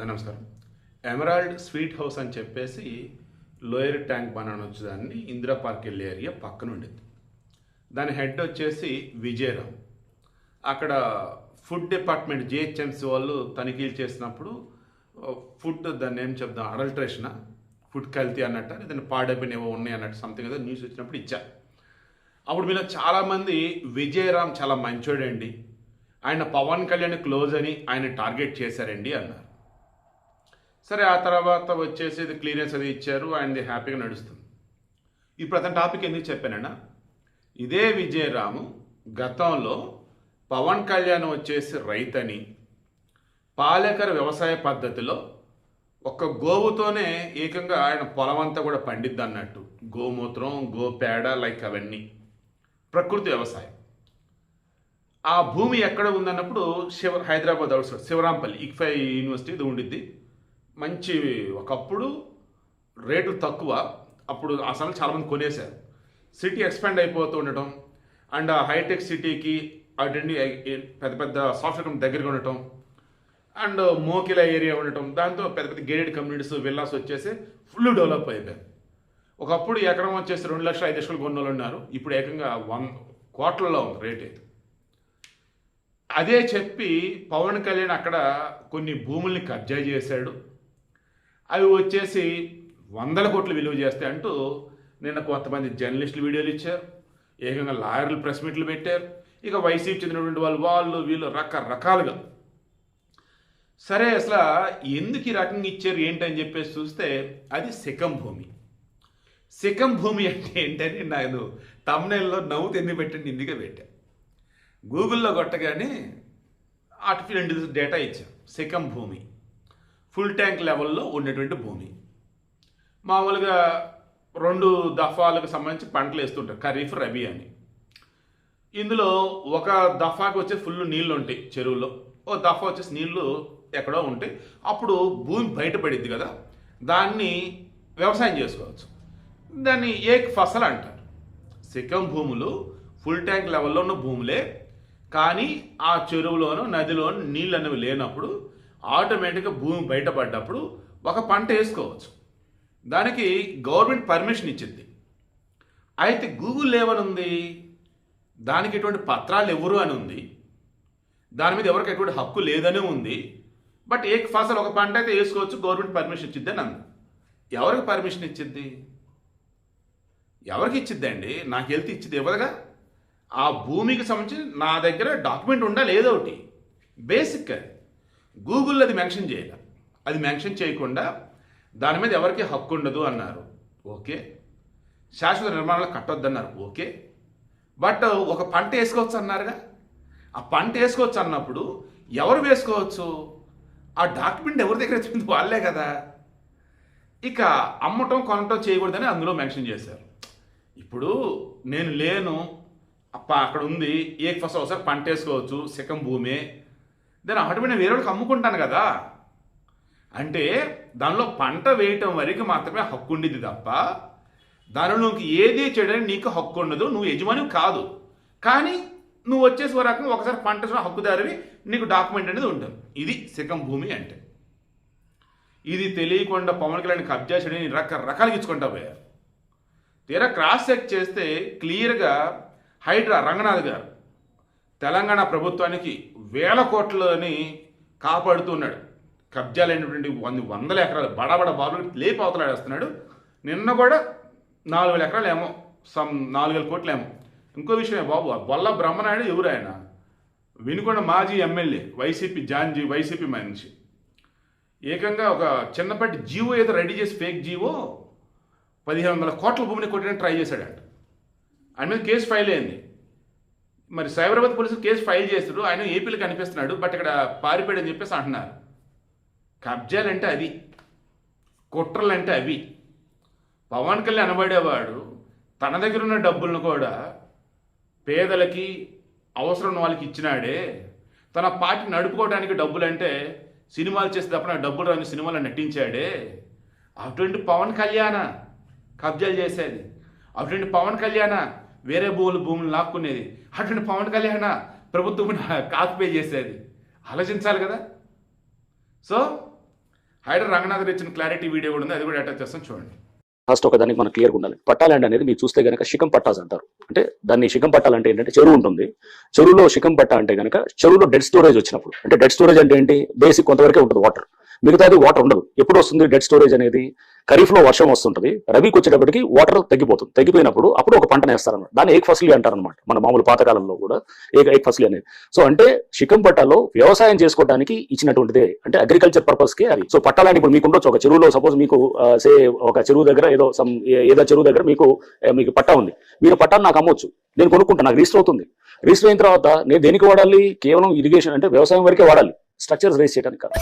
నమస్కారం. Emerald sweet house అని చెప్పేసి లోయర్ ట్యాంక్ బనానా వచ్చేదాన్ని ఇందిరా పార్క్ వెళ్ళే ఏరియా పక్కన ఉండేది. దాని హెడ్ వచ్చేసి విజయరామ్. అక్కడ ఫుడ్ డిపార్ట్మెంట్ జిహెచ్ఎంసీ వాళ్ళు తనిఖీలు చేసినప్పుడు ఫుడ్ దాన్ని ఏం చెప్దాం అడల్ట్రేషన్ ఫుడ్ కల్తీ అన్నట్టు దాన్ని పాడైపోయిన ఏవో ఉన్నాయి అన్నట్టు సంథింగ్ ఏదో న్యూస్ వచ్చినప్పుడు ఇచ్చారు. అప్పుడు మీలో చాలామంది విజయరామ్ చాలా మంచోడండి, ఆయన పవన్ కళ్యాణ్ క్లోజ్ అని ఆయన టార్గెట్ చేశారండి అన్నారు. సరే, ఆ తర్వాత వచ్చేసి ఇది క్లియరెన్స్ అది ఇచ్చారు, ఆయనది హ్యాపీగా నడుస్తుంది. ఇప్పుడు అతని టాపిక్ ఎందుకు చెప్పానన్నా, ఇదే విజయరాము గతంలో పవన్ కళ్యాణ్ వచ్చేసి రైతని పాలేకర వ్యవసాయ పద్ధతిలో ఒక్క గోవుతోనే ఏకంగా ఆయన పొలం అంతా కూడా పండిద్ది అన్నట్టు, గోమూత్రం గోపేడ లైక్ అవన్నీ ప్రకృతి వ్యవసాయం. ఆ భూమి ఎక్కడ ఉందన్నప్పుడు Hyderabad outside Shivarampalli ICFAI university ఇది ఉండిద్ది. మంచి ఒకప్పుడు రేటు తక్కువ, అప్పుడు అసలు చాలామంది కొనేశారు. సిటీ ఎక్స్పాండ్ అయిపోతూ ఉండటం అండ్ హైటెక్ సిటీకి అటెండి పెద్ద పెద్ద సాఫ్ట్వేర్ కంపెనీ దగ్గరగా ఉండటం అండ్ మోకిలా ఏరియా ఉండటం, దాంతో పెద్ద పెద్ద గేటెడ్ కమ్యూనిటీస్ విల్లాస్ వచ్చేసి ఫుల్ డెవలప్ అయిపోయారు. ఒకప్పుడు ఎకరం వచ్చేసి 2,05,00,000 కొన్నోళ్ళు ఉన్నారు, ఇప్పుడు ఏకంగా 100 కోట్లలో ఉంది రేట్. అదే చెప్పి పవన్ కళ్యాణ్ అక్కడ కొన్ని భూముల్ని కబ్జా చేశాడు, అవి వచ్చేసి 100 కోట్లు విలువ చేస్తాయి అంటూ నిన్న కొంతమంది జర్నలిస్టులు వీడియోలు ఇచ్చారు, ఏకంగా లాయర్లు ప్రెస్ మీట్లు పెట్టారు. ఇక వైసీపీ చెందినటువంటి వాళ్ళు వీళ్ళు రకరకాలుగా. సరే, అసలు ఎందుకు ఈ రకంగా ఇచ్చారు ఏంటని చెప్పేసి చూస్తే అది శకం భూమి. శకం భూమి అంటే ఏంటని నాకు తమ్నైల్లో నవ్వుతూ ఎందుకు పెట్టండి ఇందుకే పెట్టా. గూగుల్లో కొట్టగానే ఆర్టిఫిషియల్ ఇంటెలిజెన్స్ డేటా ఇచ్చాం. శకం భూమి ఫుల్ ట్యాంక్ లెవెల్లో ఉన్నటువంటి భూమి. మామూలుగా 2 దఫాలకు సంబంధించి పంటలు వేస్తుంటారు, ఖరీఫ్ రబీ అని. ఇందులో ఒక దఫాకి వచ్చే ఫుల్ నీళ్ళు ఉంటాయి చెరువులో, ఓ దఫా వచ్చేసి నీళ్లు ఎక్కడో ఉంటాయి. అప్పుడు భూమి బయటపడిద్ది కదా, దాన్ని వ్యవసాయం చేసుకోవచ్చు. దాన్ని ఏక్ ఫసల్ అంటారు. శకం భూములు ఫుల్ ట్యాంక్ లెవెల్లో ఉన్న భూములే, కానీ ఆ చెరువులోనూ నదిలోనూ నీళ్ళు అనేవి లేనప్పుడు ఆటోమేటిక్గా భూమి బయటపడ్డప్పుడు ఒక పంట వేసుకోవచ్చు. దానికి గవర్నమెంట్ పర్మిషన్ ఇచ్చింది. అయితే గూగుల్ ఏమనుంది, దానికి ఎటువంటి పత్రాలు ఎవరు అని ఉంది, దాని మీద ఎవరికి ఎటువంటి హక్కు లేదని ఉంది. బట్ ఏక్ ఫసల్ ఒక పంట అయితే వేసుకోవచ్చు, గవర్నమెంట్ పర్మిషన్ ఇచ్చిద్ది అని అంది. ఎవరికి పర్మిషన్ ఇచ్చిద్ది, ఎవరికి ఇచ్చిద్దండి? నాకు వెళ్తే ఇచ్చిద్ది ఇవ్వదుగా. ఆ భూమికి సంబంధించి నా దగ్గర డాక్యుమెంట్ ఉండాలి ఏదో ఒకటి బేసిక్. అది గూగుల్లో అది మెన్షన్ చేయాలి. అది మెన్షన్ చేయకుండా దాని మీద ఎవరికి హక్కు ఉండదు అన్నారు, ఓకే. శాశ్వత నిర్మాణాలు కట్టొద్దన్నారు, ఓకే. బట్ ఒక పంట వేసుకోవచ్చు అన్నారుగా. ఆ పంట వేసుకోవచ్చు అన్నప్పుడు ఎవరు వేసుకోవచ్చు, ఆ డాక్యుమెంట్ ఎవరి దగ్గర వచ్చింది వాళ్ళే కదా. ఇక అమ్మటం కొనటం చేయకూడదని అందులో మెన్షన్ చేశారు. ఇప్పుడు నేను లేను, అక్కడ ఉంది, ఏ ఫస్ట్ ఒకసారి పంట వేసుకోవచ్చు, శకం భూమే, దాన్ని ఆటోమేటిక్ వేరే వాళ్ళకి అమ్ముకుంటాను కదా. అంటే దానిలో పంట వేయటం వరకు మాత్రమే హక్కు ఉండిద్ది తప్ప దానిలో నువ్వు ఏది చేయడానికి నీకు హక్కు ఉండదు, నువ్వు యజమాని కాదు. కానీ నువ్వు వచ్చేసి ఒక రకంగా ఒకసారి పంట హక్కుదారివి, నీకు డాక్యుమెంట్ అనేది ఉంటుంది. ఇది శకం భూమి అంటే. ఇది తెలియకుండా పవన్ కళ్యాణ్ కబ్జా చేయడానికి రకరకాలుగా ఇచ్చుకుంటా పోయారు. తీరా క్రాస్ చెక్ చేస్తే క్లియర్గా హైడ్రా రంగనాథ్ గారు తెలంగాణ ప్రభుత్వానికి 1000 కోట్లని కాపాడుతున్నాడు. కబ్జాలైనటువంటి 100 ఎకరాలు బడాబడ బాబులు లేపి అవతలాడేస్తున్నాడు. నిన్న కూడా 4,000 ఎకరాలు ఏమో 4,000 కోట్లు ఏమో. ఇంకో విషయమే బాబు, బొల్ల బ్రహ్మనాయుడు ఎవరు ఆయన, వినుకొండ మాజీ ఎమ్మెల్యే, వైసీపీ మనిషి. ఏకంగా ఒక చిన్నపాటి జీవో ఏదో రెడీ చేసి ఫేక్ జీవో 1,500 కోట్ల భూమిని కొట్టడానికి ట్రై చేశాడంట. ఆయన మీద కేసు ఫైల్ అయింది. మరి సైబరాబాద్ పోలీసులు కేసు ఫైల్ చేస్తారు, ఆయన ఏపీలో కనిపిస్తున్నాడు, బట్ ఇక్కడ పారిపోయాడని చెప్పేసి అంటున్నారు. కబ్జాలంటే అది, కుట్రలంటే అవి. పవన్ కళ్యాణ్ అనబడేవాడు తన దగ్గర ఉన్న డబ్బులను కూడా పేదలకి అవసరం ఉన్న వాళ్ళకి ఇచ్చినాడే. తన పార్టీ నడుపుకోవడానికి డబ్బులు అంటే సినిమాలు చేస్తే తప్ప నాకు డబ్బులు రాని సినిమాలో నటించాడే. అటువంటి పవన్ కళ్యాణ కబ్జాలు చేసేది, అటువంటి పవన్ కళ్యాణ వేరే భూములు లాక్కునేది, అటువంటి పవన్ కళ్యాణ ప్రభుత్వం కాకుపే చేసేది. ఆలోచించాలి కదా. సో హైడర్ రంగనాథ్ ఇచ్చిన క్లారిటీ వీడియో కూడా ఉంది, అది కూడా అటాచ్ చేస్తాం చూడండి. ఫస్ట్ ఒక దానికి మనకు క్లియర్గా ఉండాలి. పట్టా ల్యాండ్ అనేది మీరు చూస్తే కనుక శిఖం పట్టాస్ అంటారు. అంటే దాన్ని శిఖం పట్టాలు అంటే ఏంటంటే చెరువు ఉంటుంది, చెరువులో శిఖం పట్టా అంటే కనుక చెరువులో డెడ్ స్టోరేజ్ వచ్చినప్పుడు, అంటే డెడ్ స్టోరేజ్ అంటే ఏంటి, బేసిక్ కొంతవరకే ఉంటుంది వాటర్, మిగతాది వాటర్ ఉండదు. ఎప్పుడు వస్తుంది డెడ్ స్టోరేజ్ అనేది, ఖరీఫ్ లో వర్షం వస్తుంటది, రబీకి వచ్చేటప్పటికి వాటర్ తగ్గిపోతుంది, తగ్గిపోయినప్పుడు అప్పుడు ఒక పంటను వేస్తారన్నమాట, దాన్ని ఏక్ ఫసలి అంటారనమాట మన మామూలు పాతకాలంలో కూడా ఏక్ ఫసలి అనేది. సో అంటే శిఖం పట్టాలో వ్యవసాయం చేసుకోవడానికి ఇచ్చినటువంటిదే, అంటే అగ్రికల్చర్ పర్పస్ కి అది. సో పట్టాలని ఇప్పుడు మీకు ఉండొచ్చు, ఒక చెరువులో సపోజ్ మీకు సే ఒక చెరువు దగ్గర ఏదో చెరువు దగ్గర మీకు పట్టా ఉంది, మీరు పట్టాను నాకు అమ్మొచ్చు, నేను కొనుక్కుంటా, నాకు రిజిస్టర్ అవుతుంది. రిజిస్టర్ అయిన తర్వాత నేను దేనికి వాడాలి, కేవలం ఇరిగేషన్ అంటే వ్యవసాయం వరకే వాడాలి, స్ట్రక్చర్స్ రేస్ చేయడానికి కాదు.